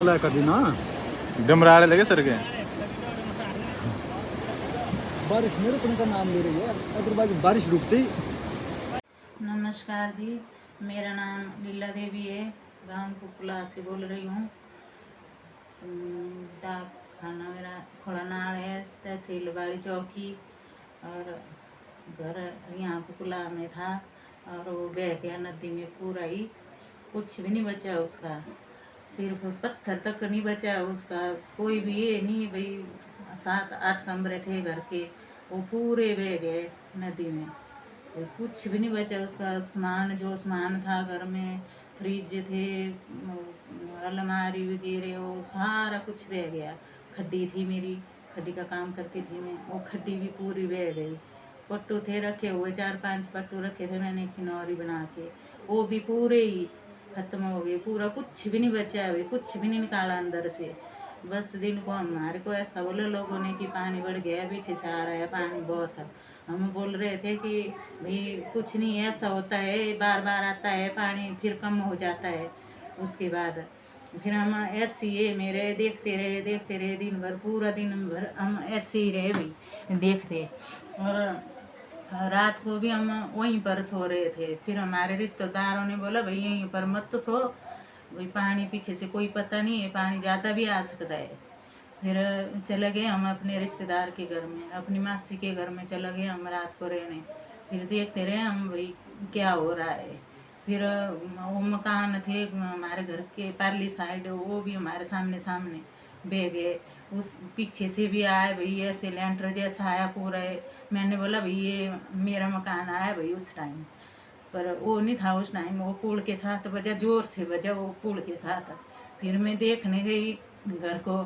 कभी ना डमराड़े लगे सर के बारिश नहीं रुकने का नाम ले रही है। अगर बारिश रुकती। नमस्कार जी, मेरा नाम लीला देवी है। गांव कुपला से बोल रही हूँ। डाक खाना मेरा खोड़ानाड़ है, तहसील वाली चौकी, और घर यहाँ कुपला में था। और वो बह गया नदी में, पूरा ही कुछ भी नहीं बचा उसका। सिर्फ पत्थर तक नहीं बचा उसका। कोई भी ये नहीं भाई, 7-8 कमरे थे घर के, वो पूरे बह गए नदी में। कुछ भी नहीं बचा उसका। सामान जो सामान था घर में, फ्रिज थे, अलमारी वगैरह, वो सारा कुछ बह गया। खड्डी थी मेरी, खड्डी का काम करती थी मैं, वो खड्डी भी पूरी बह गई। पट्टू थे रखे हुए, 4-5 पट्टू रखे थे मैंने किनौरी बना के, वो भी पूरे ही खत्म हो गए। पूरा कुछ भी नहीं बचा अभी, कुछ भी नहीं निकाला अंदर से। बस दिन को हमारे को ऐसा बोले लोगों ने कि पानी बढ़ गया, पीछे से आ रहा है पानी बहुत है। हम बोल रहे थे कि भाई कुछ नहीं, ऐसा होता है, बार बार आता है पानी, फिर कम हो जाता है। उसके बाद फिर हम ऐसे ही मेरे देखते रहे दिन भर, पूरा दिन भर हम ऐसे ही रहे भाई देखते। और रात को भी हम वहीं पर सो रहे थे। फिर हमारे रिश्तेदारों ने बोला भाई यहीं पर मत सो, भाई पानी पीछे से कोई पता नहीं है, पानी ज़्यादा भी आ सकता है। फिर चले गए हम अपने रिश्तेदार के घर में, अपनी मासी के घर में चले गए हम रात को रहने। फिर देखते रहे हम भाई क्या हो रहा है। फिर वो मकान थे हमारे घर के पारली साइड, वो भी हमारे सामने सामने बह गए। उस पीछे से भी आए भाई, ऐसे लेंटर जैसा आया पूरा। मैंने बोला भाई ये मेरा मकान आया भाई उस टाइम, पर वो नहीं था उस टाइम। वो पुल के साथ बजा, जोर से बजा वो पुल के साथ। फिर मैं देखने गई घर को,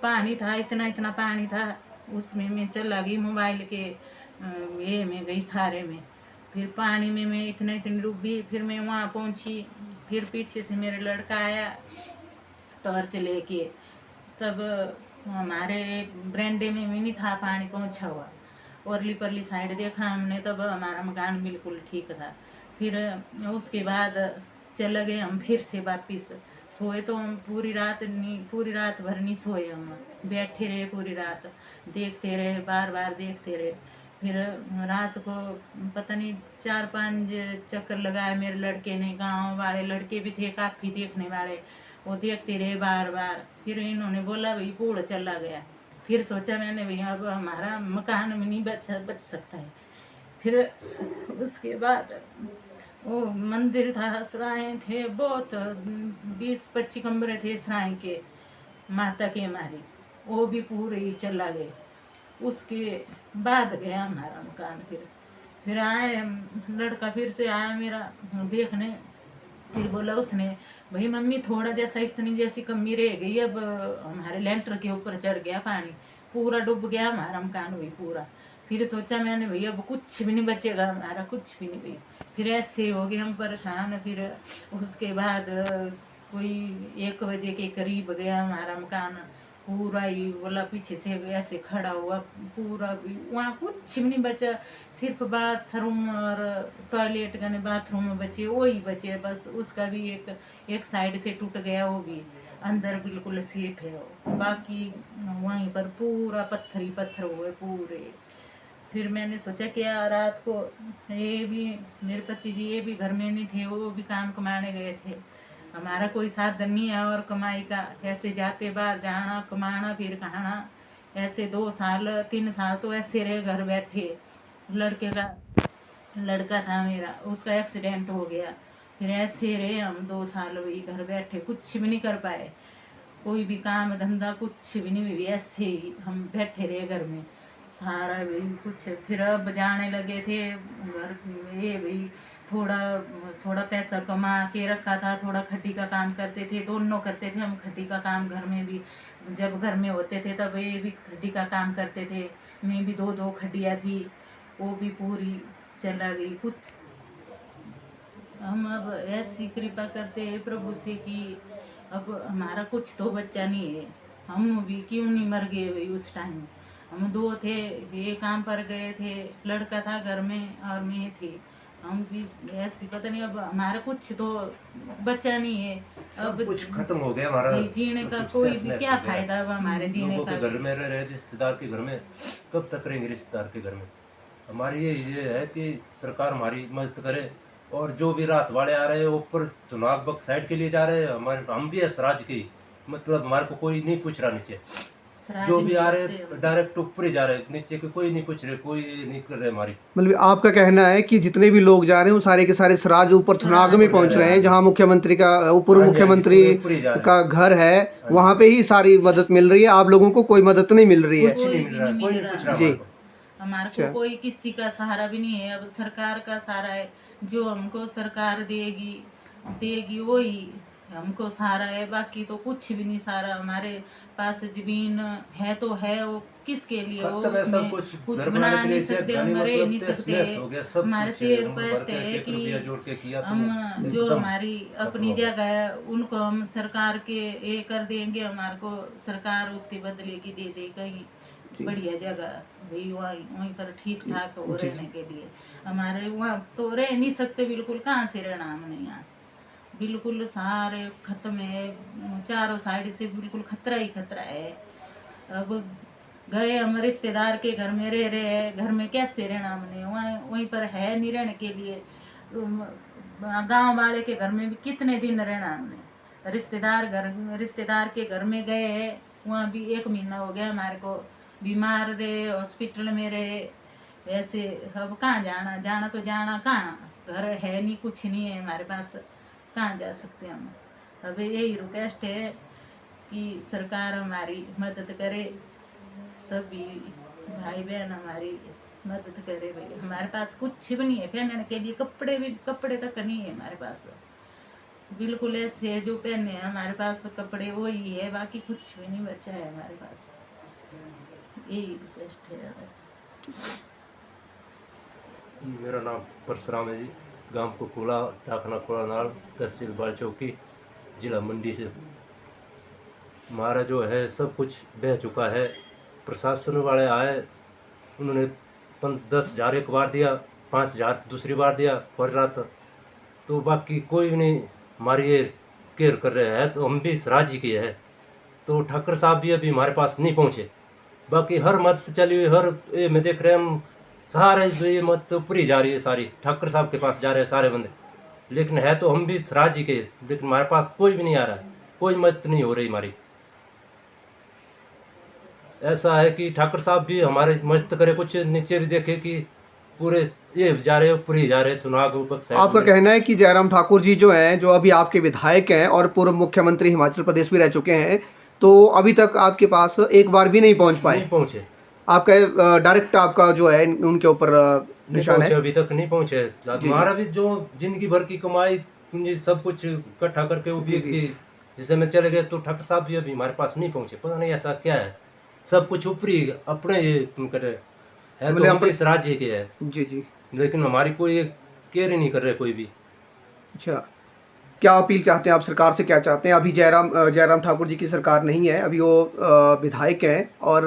पानी था, इतना इतना पानी था उसमें। मैं चला गई मोबाइल के ये में गई सारे में। फिर पानी में मैं इतने इतनी डूबी। फिर मैं वहाँ पहुँची, फिर पीछे से मेरा लड़का आया टॉर्च लेके। तब हमारे बरामदे में भी नहीं था पानी पहुँचा हुआ। औरली परली साइड देखा हमने, तब हमारा मकान बिल्कुल ठीक था। फिर उसके बाद चले गए हम फिर से वापिस। सोए तो हम पूरी रात भर नहीं सोए। हम बैठे रहे पूरी रात, देखते रहे, बार बार देखते रहे। फिर रात को पता नहीं 4-5 चक्कर लगाए मेरे लड़के ने। गांव वाले लड़के भी थे काफ़ी देखने वाले, वो देखते रहे बार बार। फिर इन्होंने बोला भाई पूल चला गया। फिर सोचा मैंने भाई अब हमारा मकान में नहीं बच सकता है। फिर उसके बाद वो मंदिर था, सराय थे बहुत, 20-25 कमरे थे सराय के माता के हमारी, वो भी पूरे ही चला गए। उसके बाद गया हमारा मकान। फिर आए लड़का, फिर से आया मेरा देखने। फिर बोला उसने भाई मम्मी थोड़ा जैसा इतनी जैसी कमी रह गई, अब हमारे लेंटर के ऊपर चढ़ गया पानी, पूरा डूब गया हमारा मकान हुई पूरा। फिर सोचा मैंने भाई अब कुछ भी नहीं बचेगा हमारा, कुछ भी नहीं भाई। फिर ऐसे हो गए हम परेशान। फिर उसके बाद कोई 1 बजे के करीब गया हमारा मकान पूरा ही, बोला पीछे से ऐसे खड़ा हुआ पूरा भी, वहाँ कुछ भी नहीं बचा। सिर्फ बाथरूम और टॉयलेट का नहीं, बाथरूम बचे, वही बचे बस। उसका भी एक साइड से टूट गया, वो भी अंदर बिल्कुल सेफ है वो। बाकी वहीं पर पूरा पत्थर ही पत्थर हुए पूरे। फिर मैंने सोचा क्या रात को ये भी मेरे पति जी ये भी घर में नहीं थे, वो भी काम कमाने गए थे। हमारा कोई साधन नहीं है और कमाई का, ऐसे जाते बाहर जाना कमाना फिर खाना। ऐसे 2 साल 3 साल तो ऐसे रहे घर बैठे। लड़का था मेरा, उसका एक्सीडेंट हो गया। फिर ऐसे रहे हम 2 साल वही घर बैठे, कुछ भी नहीं कर पाए। कोई भी काम धंधा कुछ भी नहीं हुई, ऐसे ही हम बैठे रहे घर में सारा भी कुछ। फिर अब जाने लगे थे घर ये भाई, थोड़ा थोड़ा पैसा कमा के रखा था, थोड़ा खड्डी का काम करते थे, दोनों करते थे हम खड्डी का काम घर में भी। जब घर में होते थे तब ये भी खड्डी का काम करते थे। मैं भी 2-2 खड्डियाँ थी, वो भी पूरी चला गई। कुछ हम अब ऐसी कृपा करते हैं प्रभु से कि अब हमारा कुछ तो बच्चा नहीं है। हम भी क्यों नहीं मर गए भाई उस टाइम। हम 2 थे, ये काम पर गए थे, लड़का था घर में और मैं थी। हम भी ऐसी पता नहीं, अब हमारा कुछ तो बचा नहीं है, सब कुछ खत्म हो गया हमारा। ये जीने का कुछ कोई तहस भी नहस क्या हो गया। फायदा अब हमारे जीने लोगों का के घर भी। में रह रहे, रिश्तेदार के घर में कब तक रहेंगे, रिश्तेदार के घर में। हमारी ये है कि सरकार हमारी मदद करे, और जो भी रात वाले आ रहे हैं ऊपर चुनाव बक साइड के लिए जा रहे हैं, हमारे हम भी है स्वराज की, मतलब हमारे को कोई नहीं पूछ रहा नीचे, सराज जो भी नहीं आ रहे करते हम। डायरेक्ट ऊपर ही जा रहे हैं, नीचे के कोई नहीं पूछ रहे, कोई नहीं कर रहे हमारी। मतलब आपका कहना है कि जितने भी लोग जा रहे हैं वो सारे के सारे सराज ऊपर थुनाग में पहुंच रहे हैं, जहां मुख्यमंत्री का पूर्व हाँ जी, हाँ जी, मुख्यमंत्री पूरे ऊपर ही जा रहे हैं। का घर है, जी। वहां पे ही सारी मदद मिल रही है। आप लोगों को कोई मदद नहीं मिल रही है। कुछ नहीं मिल रहा, कोई नहीं पूछ रहा जी। हमारे को। हमारे अच्छा। को कोई किसी का सहारा भी नहीं है, अब सरकार का सहारा है, जो हमको सरकार देगी वही हमको सहारा है, बाकी तो कुछ भी नहीं सहारा। हमारे पास जमीन है तो है, वो किसके लिए, वो खत्म है सब उसमें कुछ, कुछ घर बना बनाने के नहीं लिए सकते, चाहे हम गाड़ी रह मतलब नहीं तहस सकते। नहस हो गया, सब हमारे कुछ से हम रिक्वेस्ट भर के है एक कि रुपया जोड़ के किया तो हम जो एकदम हमारी अपनी हो गया। जगह है उनको हम सरकार के ये कर देंगे, हमारे को सरकार उसके बदले की दे दे कहीं बढ़िया जगह, वही वहीं पर ठीक ठाक हो रहने के लिए। हमारे वहाँ तो रह नहीं सकते बिल्कुल, कहाँ से रहना हमने यहाँ, बिल्कुल सारे खत्म है, चारों साइड से बिल्कुल खतरा ही खतरा है। अब गए हम रिश्तेदार के घर में रह रहे हैं, घर में कैसे रहना हमने, वहाँ वहीं पर है नहीं रहने के लिए। गांव वाले के घर में भी कितने दिन रहना हमने, रिश्तेदार के घर में गए हैं, वहाँ भी 1 महीना हो गया हमारे को, बीमार रहे, हॉस्पिटल में रहे, वैसे अब कहाँ जाना तो जाना कहाँ, घर है नहीं, कुछ नहीं है हमारे पास, कहाँ जा सकते हम। अब यही रिक्वेस्ट है कि सरकार हमारी मदद करे, सभी भाई बहन हमारी मदद करे भाई। हमारे पास कुछ भी नहीं है पहनने के लिए, कपड़े तक नहीं है हमारे पास, बिल्कुल ऐसे जो पहने हैं हमारे पास कपड़े वही है, बाकी कुछ भी नहीं बचा है हमारे पास, यही रिक्वेस्ट है। मेरा नाम परशुराम है जी, गांव कुकुला, टाखना कोलानाल, तहसील बाल चौकी, जिला मंडी से। हमारा जो है सब कुछ बह चुका है। प्रशासन वाले आए, उन्होंने 10,000 एक बार दिया, 5,000 दूसरी बार दिया पर रात, तो बाकी कोई भी नहीं हमारी ये केयर कर रहे हैं। तो हम भी राजी के है, तो ठाकर साहब भी अभी हमारे पास नहीं पहुँचे। बाकी हर मदद चली हुई, हर ये में देख रहे हैं हम सारे जो ये मदद पूरी जा रही है, सारी ठाकर साहब के पास जा रहे हैं सारे बंदे, लेकिन है तो हम भी राजी के, लेकिन हमारे पास कोई भी नहीं आ रहा है, कोई मदद नहीं हो रही हमारी। ऐसा है कि ठाकर साहब भी हमारे मदद करे, कुछ नीचे भी देखे कि पूरे ये जा रहे, पूरी जा रहे चुनाव। आपका कहना है कि जयराम ठाकुर जी जो हैं, जो अभी आपके विधायक हैं और पूर्व मुख्यमंत्री हिमाचल प्रदेश भी रह चुके हैं, तो अभी तक आपके पास एक बार भी नहीं पहुंच पाए? नहीं पहुंचे। आपका डायरेक्ट आपका जो है उनके ऊपर निशान है? अभी तक नहीं पहुंचे। हमारा भी जो जिंदगी भर की कमाई पूंजी सब कुछ इकट्ठा करके वो भी जैसे में चले गए, तो ठाकर साहब भी अभी हमारे पास नहीं पहुंचे। पता नहीं ऐसा क्या है, सब कुछ ऊपरी अपने ये करे है, तो हम भी इस राज्य के है जी जी, लेकिन हमारी कोई केयर ही नहीं कर रहे कोई भी। अच्छा, क्या अपील चाहते हैं आप, सरकार से क्या चाहते हैं? अभी जयराम ठाकुर जी की सरकार नहीं है, अभी वो विधायक हैं और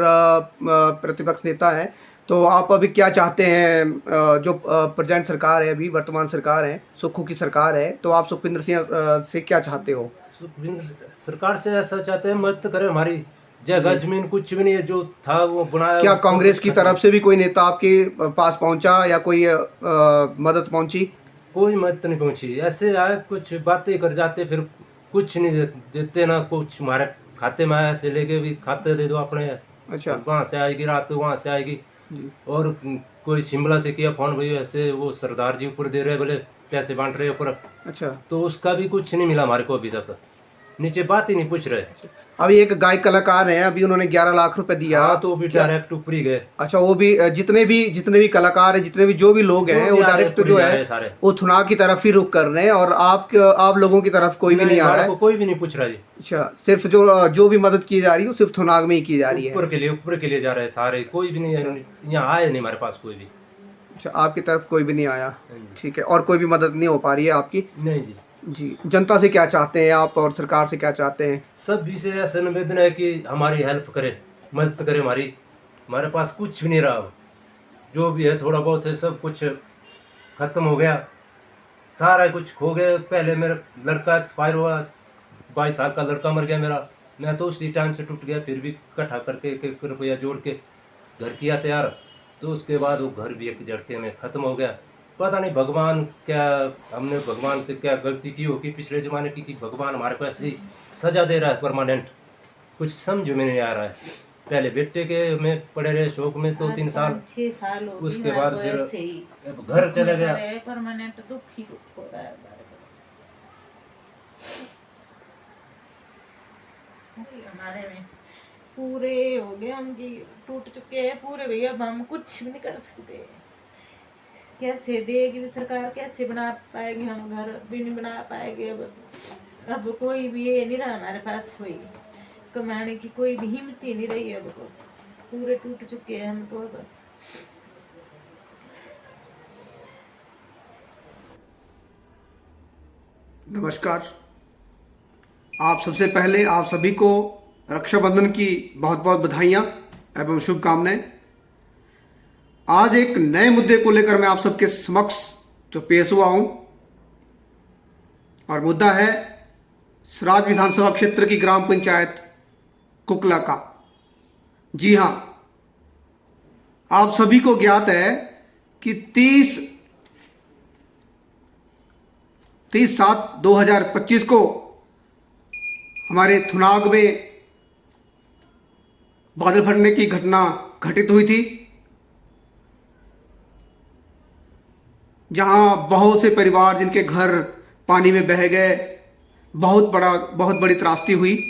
प्रतिपक्ष नेता हैं, तो आप अभी क्या चाहते हैं? जो प्रेजेंट सरकार है, अभी वर्तमान सरकार है, सुक्खू की सरकार है, तो आप सुखविंदर सिंह से क्या चाहते हो? सुखविंदर सरकार से ऐसा चाहते हैं मदद करे, हमारी जगह जमीन कुछ भी नहीं है, जो था वो बनाया। क्या कांग्रेस की तरफ से भी कोई नेता आपके पास पहुंचा या कोई मदद पहुंची? कोई मदद नहीं पहुंची। ऐसे आए, कुछ बातें कर जाते, फिर कुछ नहीं देते ना कुछ। हमारे खाते में ऐसे लेके भी खाते दे दो अपने, अच्छा, वहाँ से आएगी रात, वहाँ से आएगी जी। और कोई शिमला से किया फोन, भाई ऐसे वो सरदार जी ऊपर दे रहे, बोले पैसे बांट रहे ऊपर, अच्छा, तो उसका भी कुछ नहीं मिला हमारे को अभी तक, नीचे बात ही नहीं पूछ रहे। अभी एक गायक कलाकार हैं, अभी उन्होंने 11 लाख रुपए दिया। हाँ, तो भी डायरेक्ट ऊपर ही गए। अच्छा, वो भी जितने भी कलाकार हैं, जितने भी जो भी लोग हैं, वो डायरेक्ट जो है वो थुनाग की तरफ ही रुख कर रहे हैं, और आप लोगों की तरफ कोई भी नहीं आ रहा है? कोई भी नहीं पूछ रहा जी। अच्छा, सिर्फ जो भी मदद की जा रही है वो सिर्फ थुनाग में ही की जा रही है? ऊपर के लिए जा रहे हैं सारे, कोई भी नहीं यहाँ आए नहीं हमारे पास कोई भी। अच्छा, आपकी तरफ कोई भी नहीं आया, ठीक है, और कोई भी मदद नहीं हो पा रही है आपकी? नहीं जी। जी, जनता से क्या चाहते हैं आप और सरकार से क्या चाहते हैं? सब भी से ऐसा निवेदन है कि हमारी हेल्प करे, मदद करे हमारी। हमारे पास कुछ भी नहीं रहा, जो भी है थोड़ा बहुत है, सब कुछ ख़त्म हो गया, सारा कुछ खो गया। पहले मेरा लड़का एक्सपायर हुआ, 22 साल का लड़का मर गया मेरा। मैं तो उसी टाइम से टूट गया, फिर भी इकट्ठा करके 1 रुपया जोड़ के घर किया तैयार। तो उसके बाद वो घर भी एक झटके में ख़त्म हो गया। पता नहीं भगवान क्या, हमने भगवान से क्या गलती की होगी पिछले ज़माने की कि भगवान हमारे को ऐसी सज़ा दे रहा है परमानेंट, कुछ समझ में नहीं आ रहा है। पहले बेटे के में पड़े रहे शौक में 2-3 साल, 6 साल हो गए उसके हमारे बाद को फिर ऐसे ही अब घर चला गया। परमानेंट दुख ही दुख हो रहा है हमारे को। हमारे में पूरे हो गए, हम जी टूट चुके हैं पूरे भैया। अब हम कुछ भी नहीं कर सकते। कैसे देगी सरकार, कैसे बना पाएगी, हम घर भी नहीं बना पाएंगे। अब कोई भी ये नहीं रहा हमारे पास, कोई कमाने की कोई भी हिम्मत ही नहीं रही है। अब तो पूरे टूट चुके हैं हम तो। अब नमस्कार। आप सबसे पहले आप सभी को रक्षाबंधन की बहुत बहुत बधाइयाँ एवं शुभकामनाएं। आज एक नए मुद्दे को लेकर मैं आप सबके समक्ष जो पेश हुआ हूँ, और मुद्दा है सराज विधानसभा क्षेत्र की ग्राम पंचायत कुकला का। जी हाँ, आप सभी को ज्ञात है कि 30/7/2025 को हमारे थुनाग में बादल फटने की घटना घटित हुई थी, जहां बहुत से परिवार जिनके घर पानी में बह गए, बहुत बड़ी त्रासदी हुई।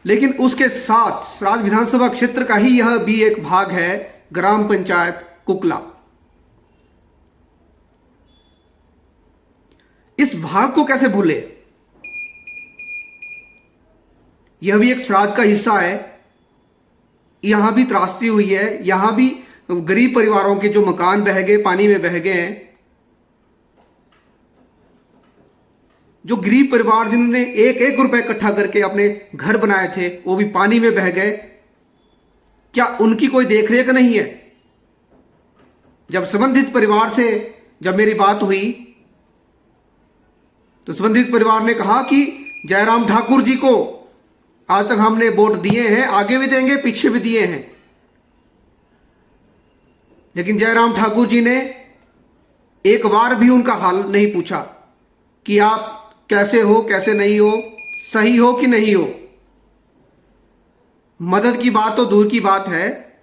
लेकिन उसके साथ सराज विधानसभा क्षेत्र का ही यह भी एक भाग है ग्राम पंचायत कुकला। इस भाग को कैसे भूले, यह भी एक सराज का हिस्सा है। यहां भी त्रासदी हुई है, यहां भी गरीब परिवारों के जो मकान बह गए, पानी में बह गए हैं। जो गरीब परिवार जिन्होंने 1-1 रुपए इकट्ठा करके अपने घर बनाए थे, वो भी पानी में बह गए। क्या उनकी कोई देखरेख नहीं है? जब संबंधित परिवार से जब मेरी बात हुई तो संबंधित परिवार ने कहा कि जयराम ठाकुर जी को आज तक हमने वोट दिए हैं, आगे भी देंगे, पीछे भी दिए हैं, लेकिन जयराम ठाकुर जी ने एक बार भी उनका हाल नहीं पूछा कि आप कैसे हो, कैसे नहीं हो, सही हो कि नहीं हो। मदद की बात तो दूर की बात है,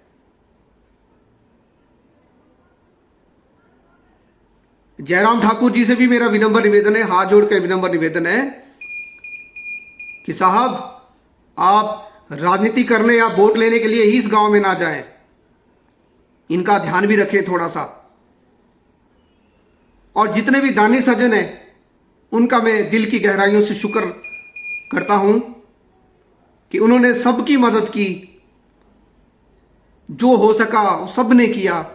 जयराम ठाकुर जी से भी मेरा विनम्र निवेदन है, हाथ जोड़कर विनम्र निवेदन है कि साहब, आप राजनीति करने या वोट लेने के लिए ही इस गांव में ना जाएं, इनका ध्यान भी रखें थोड़ा सा। और जितने भी दानी सज्जन हैं उनका मैं दिल की गहराइयों से शुक्र करता हूं कि उन्होंने सबकी मदद की, जो हो सका सब ने किया।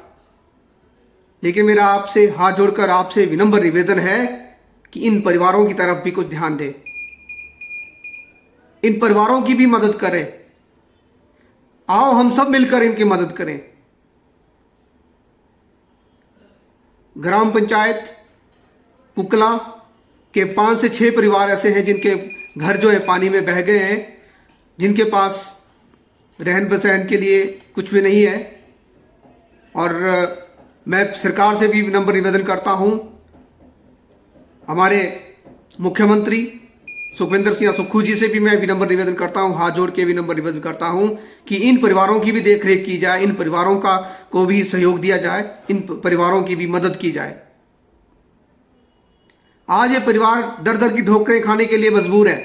लेकिन मेरा आपसे हाथ जोड़कर आपसे विनम्र निवेदन है कि इन परिवारों की तरफ भी कुछ ध्यान दें, इन परिवारों की भी मदद करें। आओ हम सब मिलकर इनकी मदद करें। ग्राम पंचायत कुकला के 5 से 6 परिवार ऐसे हैं जिनके घर जो है पानी में बह गए हैं, जिनके पास रहन बसहन के लिए कुछ भी नहीं है। और मैं सरकार से भी विनम्र निवेदन करता हूं, हमारे मुख्यमंत्री सुखविंदर सिंह सुक्खू जी से भी मैं विनम्र निवेदन करता हूं, हाथ जोड़ के विनम्र निवेदन करता हूं कि इन परिवारों की भी देखरेख की जाए, इन परिवारों को भी सहयोग दिया जाए, इन परिवारों की भी मदद की जाए। आज ये परिवार दर दर की ठोकरें खाने के लिए मजबूर है।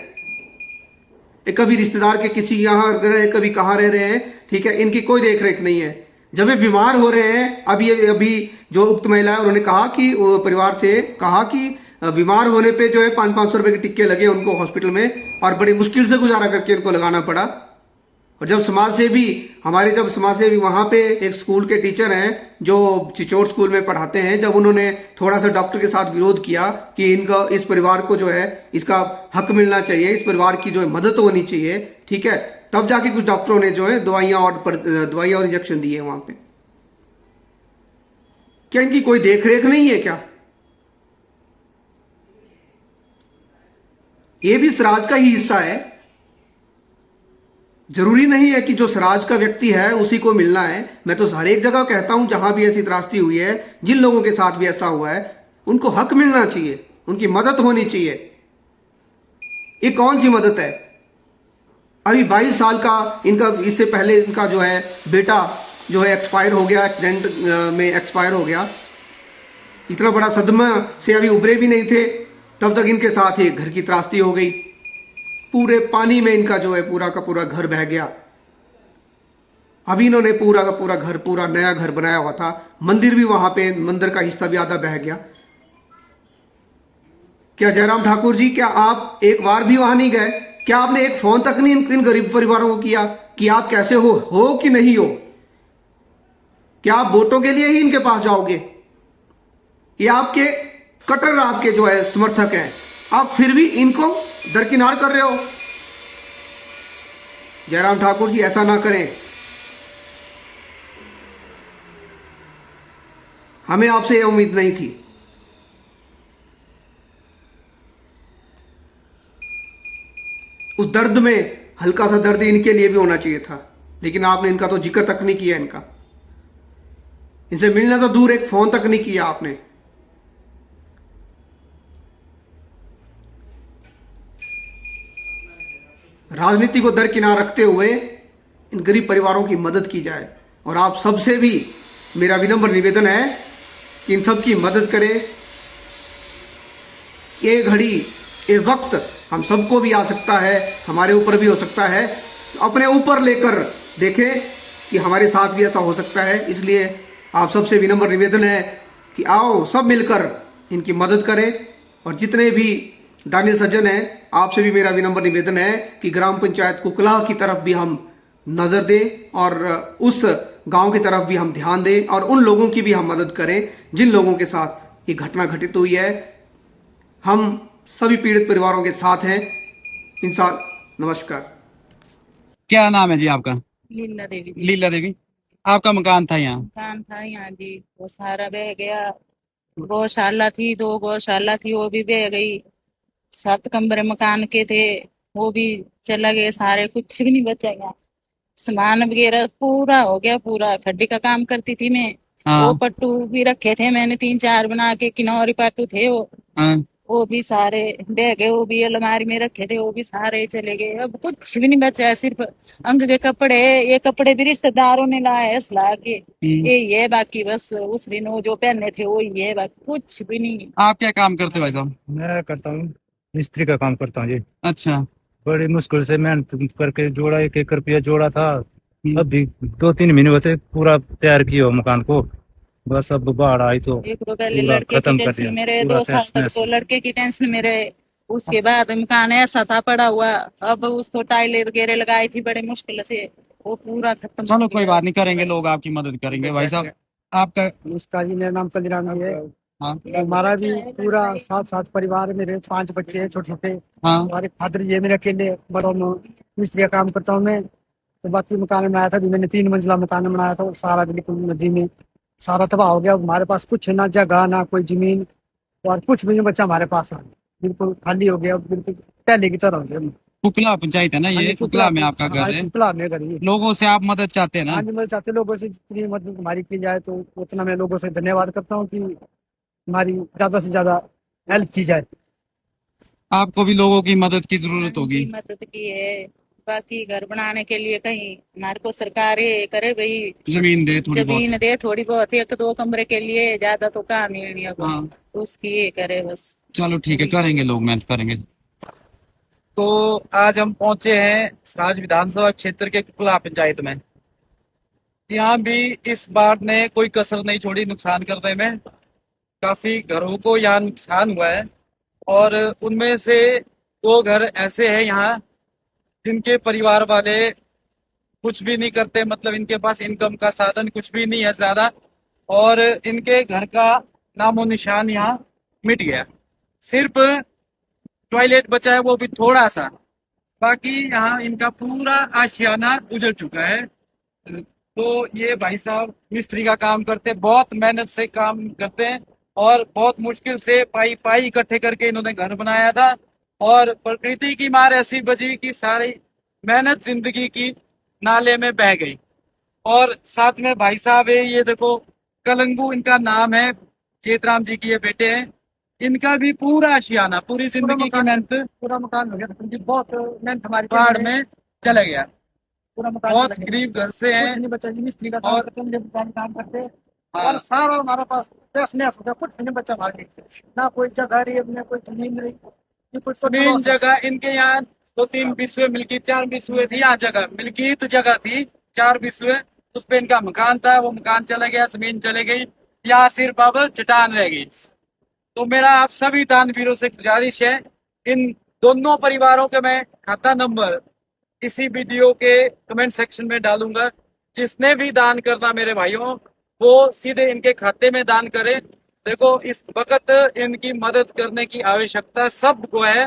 एक कभी रिश्तेदार के किसी यहाँ रह रहे, कभी कहाँ रह रहे हैं, ठीक है, इनकी कोई देख रेख नहीं है। जब ये बीमार हो रहे हैं, अभी जो उक्त महिला है उन्होंने कहा कि वो परिवार से कहा कि बीमार होने पे जो है 500-500 रुपए के टिक्के लगे उनको हॉस्पिटल में, और बड़ी मुश्किल से गुजारा करके उनको लगाना पड़ा। और जब समाज सेवी वहाँ पे एक स्कूल के टीचर हैं जो चिचोड़ स्कूल में पढ़ाते हैं, जब उन्होंने थोड़ा सा डॉक्टर के साथ विरोध किया कि इनका, इस परिवार को जो है इसका हक मिलना चाहिए, इस परिवार की जो है मदद होनी चाहिए, ठीक है, तब जाके कुछ डॉक्टरों ने जो है दवाइयाँ और इंजेक्शन दिए वहाँ पे। क्या इनकी कोई देख रेख नहीं है क्या? ये भी सराज का ही हिस्सा है। जरूरी नहीं है कि जो सराज का व्यक्ति है उसी को मिलना है। मैं तो हर एक जगह कहता हूं जहां भी ऐसी त्रासदी हुई है, जिन लोगों के साथ भी ऐसा हुआ है, उनको हक मिलना चाहिए, उनकी मदद होनी चाहिए। ये कौन सी मदद है? अभी 22 साल का इनका, इससे पहले इनका जो है बेटा जो है एक्सपायर हो गया, एक्सीडेंट में एक्सपायर हो गया। इतना बड़ा सदमा से अभी उभरे भी नहीं थे, तब तक इनके साथ ही घर की त्रासदी हो गई। पूरे पानी में इनका जो है पूरा का पूरा घर बह गया। अभी इन्होंने पूरा का पूरा घर, पूरा नया घर बनाया हुआ था। मंदिर भी वहां पे, मंदिर का हिस्सा भी आधा बह गया। क्या जयराम ठाकुर जी, क्या आप एक बार भी वहां नहीं गए? क्या आपने एक फोन तक नहीं इन गरीब परिवारों को किया कि आप कैसे हो कि नहीं हो? क्या आप वोटों के लिए ही इनके पास जाओगे? ये आपके कट्टर, आपके जो है समर्थक हैं, आप फिर भी इनको दरकिनार कर रहे हो। जयराम ठाकुर जी, ऐसा ना करें। हमें आपसे यह उम्मीद नहीं थी। उस दर्द में हल्का सा दर्द इनके लिए भी होना चाहिए था, लेकिन आपने इनका तो जिक्र तक नहीं किया। इनका, इनसे मिलना तो दूर, एक फोन तक नहीं किया आपने। राजनीति को दरकिनार रखते हुए इन गरीब परिवारों की मदद की जाए। और आप सबसे भी मेरा विनम्र निवेदन है कि इन सब की मदद करें। ये घड़ी, ये वक्त हम सबको भी आ सकता है, हमारे ऊपर भी हो सकता है। तो अपने ऊपर लेकर देखें कि हमारे साथ भी ऐसा हो सकता है। इसलिए आप सबसे विनम्र निवेदन है कि आओ सब मिलकर इनकी मदद करें। और जितने भी दानी सज्जन हैं, आपसे भी मेरा विनम्र निवेदन है कि ग्राम पंचायत कुकला की तरफ भी हम नज़र दें और उस गांव की तरफ भी हम ध्यान दें और उन लोगों की भी हम मदद करें जिन लोगों के साथ ये घटना घटित हुई है। हम सभी पीड़ित परिवारों के साथ हैं। इंसान, नमस्कार। क्या नाम है जी आपका? लीला देवी जी। लीला देवी। आपका मकान था यहाँ? मकान था यहाँ जी, वो सारा बह गया। गौशाला थी, 2 गौशाला थी, वो भी बह गई। 7 कमरे मकान के थे, वो भी चला गए सारे, कुछ भी नहीं बचा यहाँ। सामान वगैरह पूरा हो गया। पूरा खड्डी का काम करती थी मैं। वो हाँ पट्टू भी रखे थे मैंने 3-4 बना के, किनौरी पट्टू थे हाँ। वो भी सारे बह गए। वो भी अलमारी में रखे थे, वो भी सारे चले गए। अब कुछ भी नहीं बचा है, सिर्फ अंग के कपड़े। ये कपड़े भी रिश्तेदारों ने लाए ला के, यही है। बाकी बस उस दिन वो जो पहने थे वो ही है, बाकी कुछ भी नहीं। आप क्या काम करते हो भाई साहब? मैं करता हूँ, मिस्त्री का काम करता हूँ जी। अच्छा। बड़ी मुश्किल से मेहनत करके जोड़ा, 1 रुपया जोड़ा था। अभी 2-3 महीने होते पूरा तैयार किया हो मकान को। बस अब बाढ़ आई तो एक तो पहले पूरा लड़के की खत्म कर टेंशन दिया, मेरे, पूरा 2 साल तक तहस-नहस। तो लड़के की टेंशन मेरे। उसके बाद मकान ऐसा था पड़ा हुआ, अब उसको टाइलें वगैरह लगाई थी बड़े मुश्किल से, वो पूरा खत्म चलो हो कोई गया। बात नहीं, करेंगे लोग आपकी मदद करेंगे भाई साहब। आपका? उसका जी, मेरा नाम कलीराम जी है। हाँ हमारा भी पूरा 7 परिवार है। मेरे 5 बच्चे हैं छोटे छोटे। हाँ। हमारे फादर जी है, मेरे अकेले बड़ों में मिस्त्री का काम करता हूँ मैं। तो बाकी मकान बनाया था, भी मैंने 3 मंजिला मकान बनाया था, वो सारा बिल्कुल नदी में सारा तबाह हो गया। हमारे पास कुछ ना जगह ना कोई जमीन और कुछ भी नहीं बचा हमारे पास। बिल्कुल खाली हो गया, बिल्कुल पहले की तरह हो गया। कुकला पंचायत है ना ये? कुकला में आपका घर है? कुकला में घर है। लोगों से आप मदद चाहते हैं ना? हाँ जी, मैं चाहते लोगों से जितनी मदद हमारी की जाए तो उतना मैं लोगों से धन्यवाद करता हूँ कि हमारी ज्यादा से ज्यादा हेल्प की जाए। आपको भी लोगों की मदद की जरूरत होगी। मदद की है। बाकी घर बनाने के लिए कहीं हमारे को सरकार ये करे भाई, जमीन दे थोड़ी जमीन बहुत। दे थोड़ी बहुत, 1-2 कमरे के लिए, ज्यादा तो काम ही नहीं अब। हाँ उसकी ये करे बस। चलो ठीक है, करेंगे लोग, मेहनत करेंगे। तो आज हम पहुंचे हैं सराज विधानसभा क्षेत्र के कुकला पंचायत में। यहाँ भी इस बाढ़ ने कोई कसर नहीं छोड़ी नुकसान करने में। काफी घरों को यहाँ नुकसान हुआ है और उनमें से 2 घर ऐसे हैं यहाँ जिनके परिवार वाले कुछ भी नहीं करते, मतलब इनके पास इनकम का साधन कुछ भी नहीं है ज्यादा, और इनके घर का नामो निशान यहाँ मिट गया। सिर्फ टॉयलेट बचा है, वो भी थोड़ा सा। बाकी यहाँ इनका पूरा आशियाना उजड़ चुका है। तो ये भाई साहब मिस्त्री का काम करते हैं, बहुत मेहनत से काम करते हैं और बहुत मुश्किल से पाई पाई इकट्ठे करके इन्होंने घर बनाया था। और प्रकृति की मार ऐसी बजी कि सारी मेहनत जिंदगी की नाले में बह गई। और साथ में भाई साहब है, ये देखो कलंगू इनका नाम है, चेतराम जी के ये बेटे हैं। इनका भी पूरा आशियाना, पूरी जिंदगी की मेहनत पूरा मकान हो गया, क्योंकि बहुत मेहनत हमारी बाढ़ में चला गया। पूरा मकान बहुत चला गया। गरीब घर से कुछ हैं नहीं बचा जी, मिस्त्री का काम और करते हैं, लेबर का काम करते हैं। हाँ, और सारा हमारे पास दस नया हो गया, कुछ नहीं बचा हमारे लिए, ना कोई जगह रही, अपने कोई जमीन रही, ये कुछ जमीन जगह इनके यहाँ 2-3 बिस्वे मिल्की 4 बिस्वे थी, यहाँ जगह मिल्कियत जगह थी 4 बिस्वे, उस पे इनका मकान था, वो मकान चला गया, जमीन चले गई, यहाँ सिर्फ अब चट्टान रह गई। तो मेरा आप सभी दानवीरों से गुजारिश है, इन दोनों परिवारों के मैं खाता नंबर इसी वीडियो के कमेंट सेक्शन में डालूंगा। जिसने भी दान करना मेरे भाइयों, वो सीधे इनके खाते में दान करे। देखो इस वक्त इनकी मदद करने की आवश्यकता सबको है,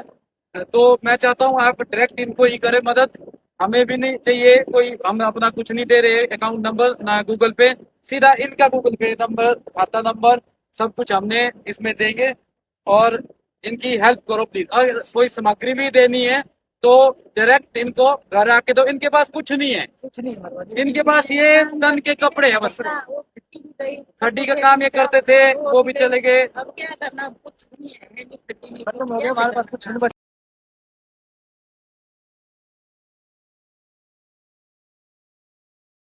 तो मैं चाहता हूँ आप डायरेक्ट इनको ही करें मदद। हमें भी नहीं चाहिए कोई, हम अपना कुछ नहीं दे रहे, अकाउंट नंबर ना गूगल पे, सीधा इनका गूगल पे नंबर, खाता नंबर, सब कुछ हमने इसमें देंगे। और इनकी हेल्प करो प्लीज। अगर कोई सामग्री भी देनी है तो डायरेक्ट इनको घर आके दो। इनके पास कुछ नहीं है, कुछ नहीं हमारे पास। इनके पास ये तन के कपड़े हैं बस। खड्डी का काम ये करते थे, वो भी चले गए। अब क्या करना, कुछ नहीं है, खत्म हो गया, हमारे पास कुछ नहीं बचा।